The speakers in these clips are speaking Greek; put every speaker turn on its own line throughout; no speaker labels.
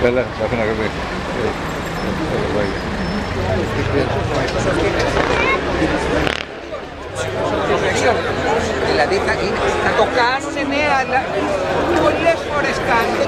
Καλά, θα αφήνω να κάνει.
Δηλαδή θα το κάνουν, ναι, αλλά πολλές φορές κάνουν.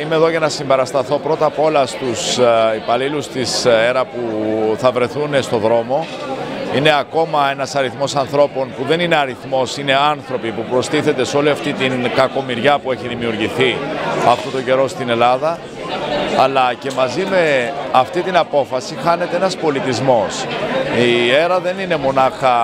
Είμαι εδώ για να συμπαρασταθώ πρώτα απ' όλα στους υπαλλήλους της ΕΡΑ που θα βρεθούν στο δρόμο. Είναι ακόμα ένας αριθμός ανθρώπων που δεν είναι αριθμός, είναι άνθρωποι που προστίθεται σε όλη αυτή την κακομοιριά που έχει δημιουργηθεί αυτό το καιρό στην Ελλάδα. Αλλά και μαζί με αυτή την απόφαση χάνεται ένας πολιτισμός. Η ΕΡΑ δεν είναι μονάχα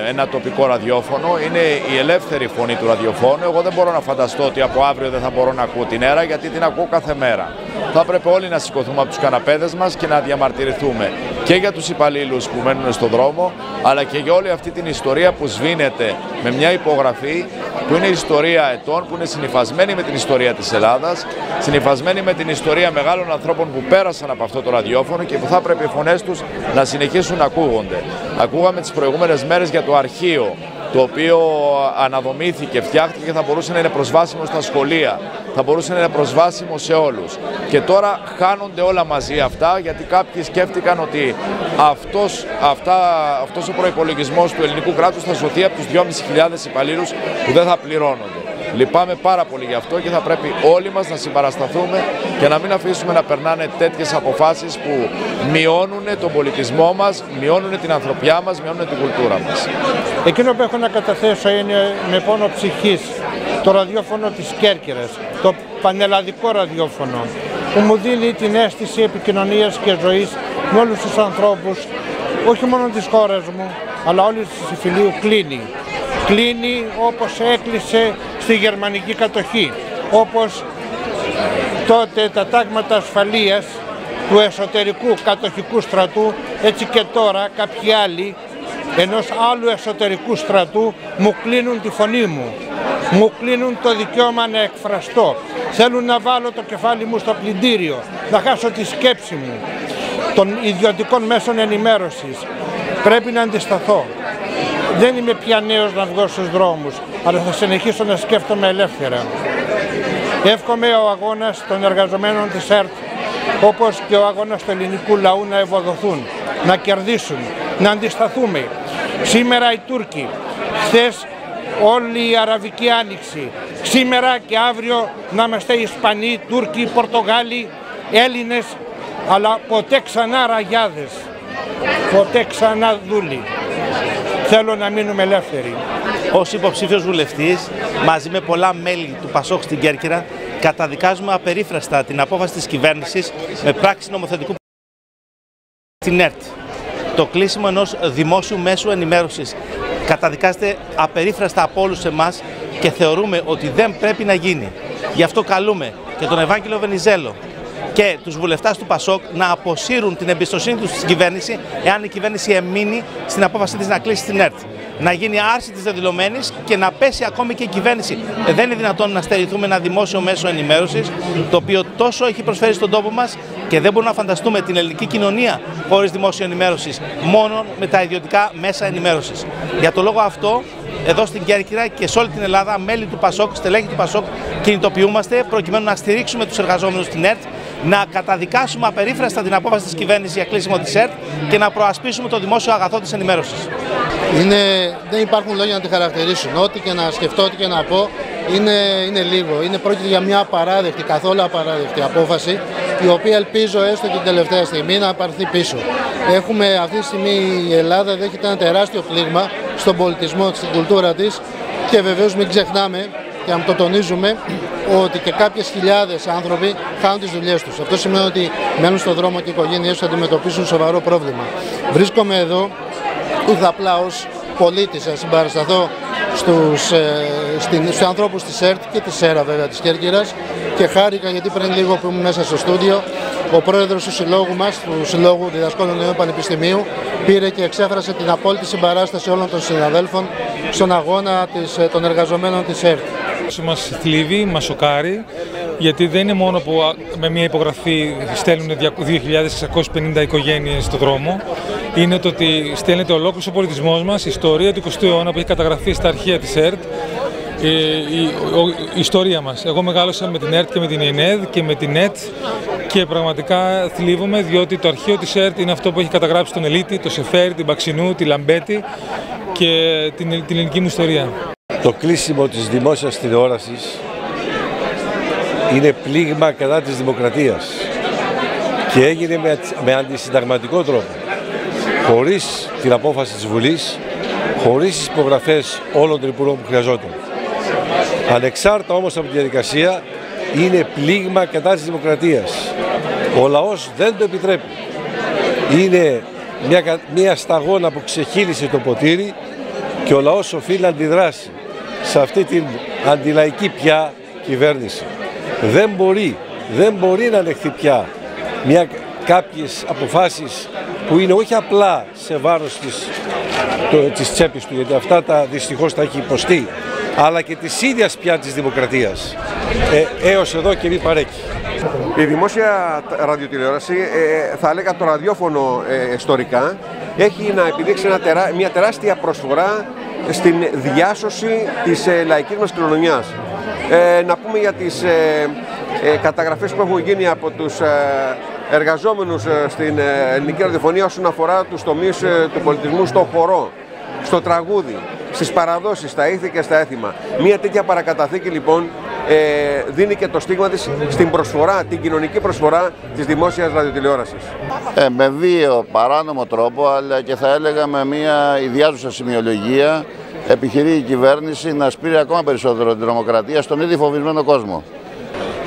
ένα τοπικό ραδιόφωνο, είναι η ελεύθερη φωνή του ραδιοφώνου. Εγώ δεν μπορώ να φανταστώ ότι από αύριο δεν θα μπορώ να ακούω την ΕΡΑ, γιατί την ακούω κάθε μέρα. Θα πρέπει όλοι να σηκωθούμε από τους καναπέδες μας και να διαμαρτυρηθούμε και για τους υπαλλήλους που μένουν στον δρόμο, αλλά και για όλη αυτή την ιστορία που σβήνεται με μια υπογραφή που είναι ιστορία ετών, που είναι συνυφασμένη με την ιστορία της Ελλάδας, συνυφασμένη με την ιστορία μεγάλων ανθρώπων που πέρασαν από αυτό το ραδιόφωνο και που θα πρέπει οι φωνές τους να συνεχίσουν να ακούγονται. Ακούγαμε τις προηγούμενες μέρες για το αρχείο, το οποίο αναδομήθηκε, φτιάχτηκε και θα μπορούσε να είναι προσβάσιμο στα σχολεία, θα μπορούσε να είναι προσβάσιμο σε όλους. Και τώρα χάνονται όλα μαζί αυτά, γιατί κάποιοι σκέφτηκαν ότι αυτός ο προϋπολογισμός του ελληνικού κράτους θα σωθεί από τους 2.500 υπαλλήλους που δεν θα πληρώνονται. Λυπάμαι πάρα πολύ γι' αυτό και θα πρέπει όλοι μας να συμπαρασταθούμε και να μην αφήσουμε να περνάνε τέτοιες αποφάσεις που μειώνουν τον πολιτισμό μας, μειώνουν την ανθρωπιά μας, μειώνουν την κουλτούρα μας.
Εκείνο που έχω να καταθέσω είναι με πόνο ψυχής το ραδιόφωνο της Κέρκυρας, το πανελλαδικό ραδιόφωνο, που μου δίνει την αίσθηση επικοινωνίας και ζωής με όλους τους ανθρώπους, όχι μόνο της χώρας μου, αλλά όλης της Ιφιλίου. Κλείνει όπως έκλεισε στη γερμανική κατοχή, όπως τότε τα τάγματα ασφαλείας του εσωτερικού κατοχικού στρατού, έτσι και τώρα κάποιοι άλλοι ενός άλλου εσωτερικού στρατού μου κλείνουν τη φωνή μου, μου κλείνουν το δικαίωμα να εκφραστώ. Θέλουν να βάλω το κεφάλι μου στο πλυντήριο, να χάσω τη σκέψη μου των ιδιωτικών μέσων ενημέρωσης. Πρέπει να αντισταθώ. Δεν είμαι πια νέος να βγω στους δρόμους, αλλά θα συνεχίσω να σκέφτομαι ελεύθερα. Εύχομαι ο αγώνας των εργαζομένων της ΕΡΤ, όπως και ο αγώνας του ελληνικού λαού, να ευοδοθούν, να κερδίσουν, να αντισταθούμε. Σήμερα οι Τούρκοι, χθες όλη η Αραβική Άνοιξη, σήμερα και αύριο να είμαστε Ισπανοί, Τούρκοι, Πορτογάλοι, Έλληνες, αλλά ποτέ ξανά ραγιάδες, ποτέ ξανά δούλοι. Θέλω να μείνουμε ελεύθεροι.
Ως υποψήφιος βουλευτής, μαζί με πολλά μέλη του ΠΑΣΟΚ στην Κέρκυρα, καταδικάζουμε απερίφραστα την απόφαση της κυβέρνησης με πράξη νομοθετικού στην ΕΡΤ. Το κλείσιμο ενός δημόσιου μέσου ενημέρωσης καταδικάζεται απερίφραστα από όλους εμάς και θεωρούμε ότι δεν πρέπει να γίνει. Γι' αυτό καλούμε και τον Ευάγγελο Βενιζέλο και τους βουλευτάς του ΠΑΣΟΚ να αποσύρουν την εμπιστοσύνη τους στην κυβέρνηση, εάν η κυβέρνηση εμείνει στην απόφαση της να κλείσει την ΕΡΤ. Να γίνει άρση της δεδηλωμένης και να πέσει ακόμη και η κυβέρνηση. Δεν είναι δυνατόν να στερηθούμε ένα δημόσιο μέσο ενημέρωσης, το οποίο τόσο έχει προσφέρει στον τόπο μας και δεν μπορούμε να φανταστούμε την ελληνική κοινωνία χωρίς δημόσιο ενημέρωσης, μόνο με τα ιδιωτικά μέσα ενημέρωσης. Για το λόγο αυτό, εδώ στην Κέρκυρα και σε όλη την Ελλάδα, μέλη του ΠΑΣΟΚ, στελέχη του ΠΑΣΟΚ, κινητοποιούμαστε προκειμένου να στηρίξουμε τους εργαζόμενους στην ΕΡΤ, να καταδικάσουμε απερίφραστα την απόφαση της κυβέρνησης για κλείσιμο της ΕΡΤ και να προασπίσουμε το δημόσιο αγαθό της ενημέρωσης.
Δεν υπάρχουν λόγια να τη χαρακτηρίσουν. Ό,τι και να σκεφτώ, ό,τι και να πω, είναι λίγο. Πρόκειται για μια απαράδεκτη, καθόλου απαράδεκτη απόφαση, η οποία ελπίζω έστω και την τελευταία στιγμή να πάρθει πίσω. Αυτή τη στιγμή η Ελλάδα δέχεται ένα τεράστιο πλήγμα στον πολιτισμό, στην κουλτούρα της και βεβαίως μην ξεχνάμε και να το τονίζουμε ότι και κάποιες χιλιάδες άνθρωποι χάνουν τις δουλειές τους. Αυτό σημαίνει ότι μένουν στον δρόμο και οι οικογένειές τους αντιμετωπίσουν σοβαρό πρόβλημα. Βρίσκομαι εδώ απλά ως πολίτης να συμπαρασταθώ στους ανθρώπους της ΕΡΤ και της ΕΡΑ βέβαια της Κέρκυρας και χάρηκα γιατί πριν λίγο που ήμουν μέσα στο στούντιο ο πρόεδρος του συλλόγου μας, του Συλλόγου Διδασκόλων Νέου Πανεπιστημίου, πήρε και εξέφρασε την απόλυτη συμπαράσταση όλων των συναδέλφων στον αγώνα των εργαζομένων της ΕΡΤ.
Μας θλίβει, μας σοκάρει γιατί δεν είναι μόνο που με μια υπογραφή στέλνουν 2.650 οικογένειες στον δρόμο, είναι το ότι στέλνεται ολόκληρος ο πολιτισμός μας, η ιστορία του 20ου αιώνα που έχει καταγραφεί στα αρχεία της ΕΡΤ, η ιστορία μας. Εγώ μεγάλωσα με την ΕΡΤ και με την ΕΝΕΔ και με την ΕΤ και πραγματικά θλίβομαι, διότι το αρχείο της ΕΡΤ είναι αυτό που έχει καταγράψει τον Ελίτη, το Σεφέρι, την Παξινού, τη Λαμπέτη και την ελληνική μου ιστορία.
Το κλείσιμο της δημόσιας τηλεόρασης είναι πλήγμα κατά της δημοκρατίας και έγινε με αντισυνταγματικό τρόπο, χωρίς την απόφαση της Βουλής, χωρίς τις υπογραφές όλων των υπουργών που χρειαζόταν. Ανεξάρτητα όμως από τη διαδικασία, είναι πλήγμα κατά της δημοκρατίας. Ο λαός δεν το επιτρέπει. Είναι μια σταγόνα που ξεχύλισε το ποτήρι και ο λαός οφείλει να αντιδράσει σε αυτή την αντιλαϊκή πια κυβέρνηση. Δεν μπορεί να ανεχθεί πια κάποιες αποφάσεις που είναι όχι απλά σε βάρος της τσέπης του, γιατί αυτά δυστυχώς τα έχει υποστεί, αλλά και της ίδιας πια της δημοκρατίας. Έως εδώ και μη παρέκει.
Η δημόσια ραδιοτηλεόραση, θα έλεγα το ραδιόφωνο ιστορικά, έχει να επιδείξει μια τεράστια προσφορά στην διάσωση της λαϊκής μας κληρονομιάς. Να πούμε για τις καταγραφές που έχουν γίνει από τους εργαζόμενους στην ελληνική ραδιοφωνία όσον αφορά τους τομείς του πολιτισμού στο χορό, στο τραγούδι, στις παραδόσεις, στα ήθη και στα έθιμα. Μια τέτοια παρακαταθήκη λοιπόν δίνει και το στίγμα της στην προσφορά, την κοινωνική προσφορά της δημόσιας ραδιοτηλεόρασης.
Με βίαιο παράνομο τρόπο, αλλά και θα έλεγα με μια ιδιάζουσα σημειολογία, επιχειρεί η κυβέρνηση να σπείρει ακόμα περισσότερο την τρομοκρατία στον ήδη φοβισμένο κόσμο.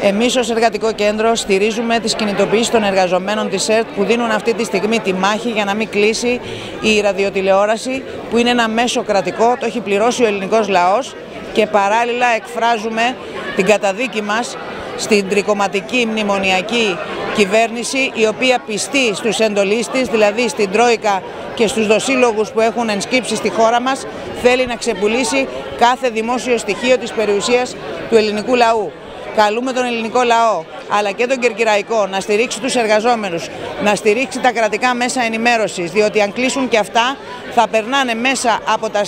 Εμείς ως Εργατικό Κέντρο στηρίζουμε τις κινητοποιήσεις των εργαζομένων της ΕΡΤ που δίνουν αυτή τη στιγμή τη μάχη για να μην κλείσει η ραδιοτηλεόραση, που είναι ένα μέσο κρατικό, το έχει πληρώσει ο ελληνικός λαός, και παράλληλα εκφράζουμε την καταδίκη μας στην τρικομματική μνημονιακή κυβέρνηση, η οποία πιστή στους εντολείς της, δηλαδή στην Τρόικα και στους δοσύλλογους που έχουν ενσκύψει στη χώρα μας, θέλει να ξεπουλήσει κάθε δημόσιο στοιχείο της περιουσίας του ελληνικού λαού. Καλούμε τον ελληνικό λαό, αλλά και τον κερκυραϊκό, να στηρίξει τους εργαζόμενους, να στηρίξει τα κρατικά μέσα ενημέρωσης, διότι αν κλείσουν και αυτά θα περνάνε μέσα από τα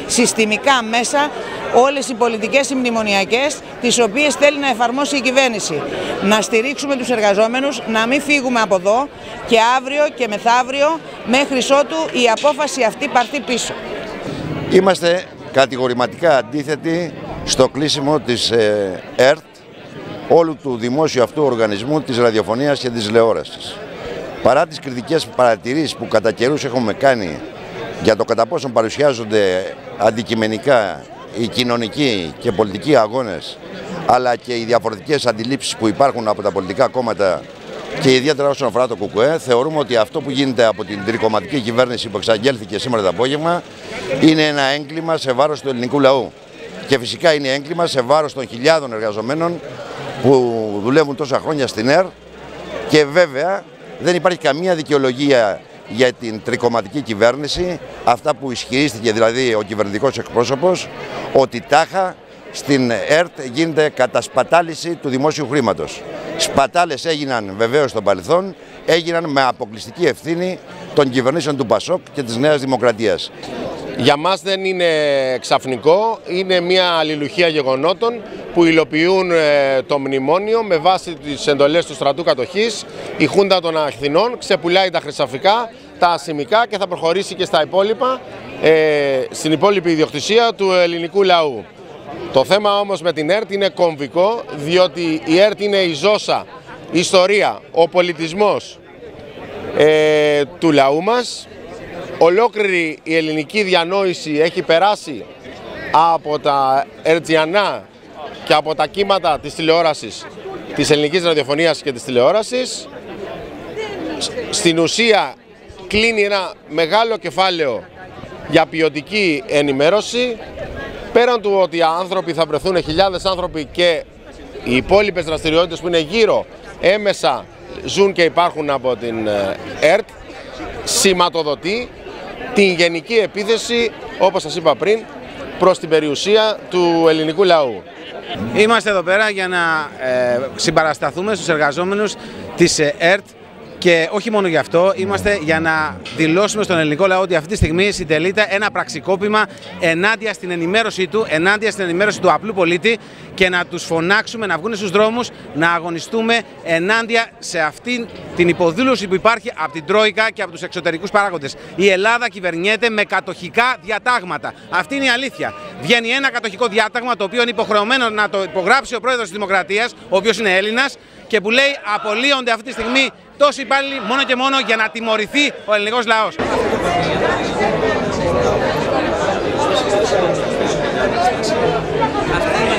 συστημικά μέσα όλες οι πολιτικές μνημονιακές, τις οποίες θέλει να εφαρμόσει η κυβέρνηση. Να στηρίξουμε τους εργαζόμενους, να μην φύγουμε από εδώ και αύριο και μεθαύριο, μέχρι ότου η απόφαση αυτή πάρθει πίσω.
Είμαστε κατηγορηματικά αντίθετοι στο κλείσιμο της ΕΡΤ, όλου του δημόσιου αυτού οργανισμού της ραδιοφωνίας και της τηλεόρασης. Παρά τις κριτικές παρατηρήσεις που κατά καιρούς έχουμε κάνει για το κατά πόσον παρουσιάζονται αντικειμενικά οι κοινωνικοί και πολιτικοί αγώνες, αλλά και οι διαφορετικές αντιλήψεις που υπάρχουν από τα πολιτικά κόμματα και ιδιαίτερα όσον αφορά το ΚΚΕ, θεωρούμε ότι αυτό που γίνεται από την τρικομματική κυβέρνηση που εξαγγέλθηκε σήμερα το απόγευμα είναι ένα έγκλημα σε βάρος του ελληνικού λαού. Και φυσικά είναι έγκλημα σε βάρος των χιλιάδων εργαζομένων που δουλεύουν τόσα χρόνια στην ΕΡΤ, και βέβαια δεν υπάρχει καμία δικαιολογία για την τρικομματική κυβέρνηση, αυτά που ισχυρίστηκε δηλαδή ο κυβερνητικός εκπρόσωπος, ότι τάχα στην ΕΡΤ γίνεται κατασπατάληση του δημόσιου χρήματος. Σπατάλες έγιναν βεβαίως στο παρελθόν, έγιναν με αποκλειστική ευθύνη των κυβερνήσεων του ΠΑΣΟΚ και της Νέας Δημοκρατίας.
Για μας δεν είναι ξαφνικό, είναι μια αλληλουχία γεγονότων που υλοποιούν το μνημόνιο με βάση τις εντολές του στρατού κατοχής. Η Χούντα των Αθηνών ξεπουλάει τα χρυσαφικά, τα ασημικά και θα προχωρήσει και στα υπόλοιπα, στην υπόλοιπη ιδιοκτησία του ελληνικού λαού. Το θέμα όμως με την ΕΡΤ είναι κομβικό, διότι η ΕΡΤ είναι η ζώσα, η ιστορία, ο πολιτισμός του λαού μας. Ολόκληρη η ελληνική διανόηση έχει περάσει από τα ερτζιανά και από τα κύματα της τηλεόρασης, της ελληνικής ραδιοφωνίας και της τηλεόρασης. Στην ουσία κλείνει ένα μεγάλο κεφάλαιο για ποιοτική ενημέρωση. Πέραν του ότι οι άνθρωποι θα βρεθούν, χιλιάδες άνθρωποι, και οι υπόλοιπες δραστηριότητες που είναι γύρω έμεσα ζουν και υπάρχουν από την ΕΡΤ, σηματοδοτεί την γενική επίθεση, όπως σας είπα πριν, προς την περιουσία του ελληνικού λαού.
Είμαστε εδώ πέρα για να συμπαρασταθούμε στους εργαζόμενους της ΕΡΤ και όχι μόνο γι' αυτό, είμαστε για να δηλώσουμε στον ελληνικό λαό ότι αυτή τη στιγμή συντελείται ένα πραξικόπημα ενάντια στην ενημέρωσή του, ενάντια στην ενημέρωση του απλού πολίτη και να τους φωνάξουμε να βγουν στους δρόμους, να αγωνιστούμε ενάντια σε αυτή την υποδούλωση που υπάρχει από την Τρόικα και από τους εξωτερικούς παράγοντες. Η Ελλάδα κυβερνιέται με κατοχικά διατάγματα. Αυτή είναι η αλήθεια. Βγαίνει ένα κατοχικό διάταγμα το οποίο είναι υποχρεωμένο να το υπογράψει ο πρόεδρος της Δημοκρατίας, ο οποίος είναι Έλληνας, και που λέει απολύονται αυτή τη στιγμή τόσοι υπάλληλοι μόνο και μόνο για να τιμωρηθεί ο ελληνικός λαός.
Αυτή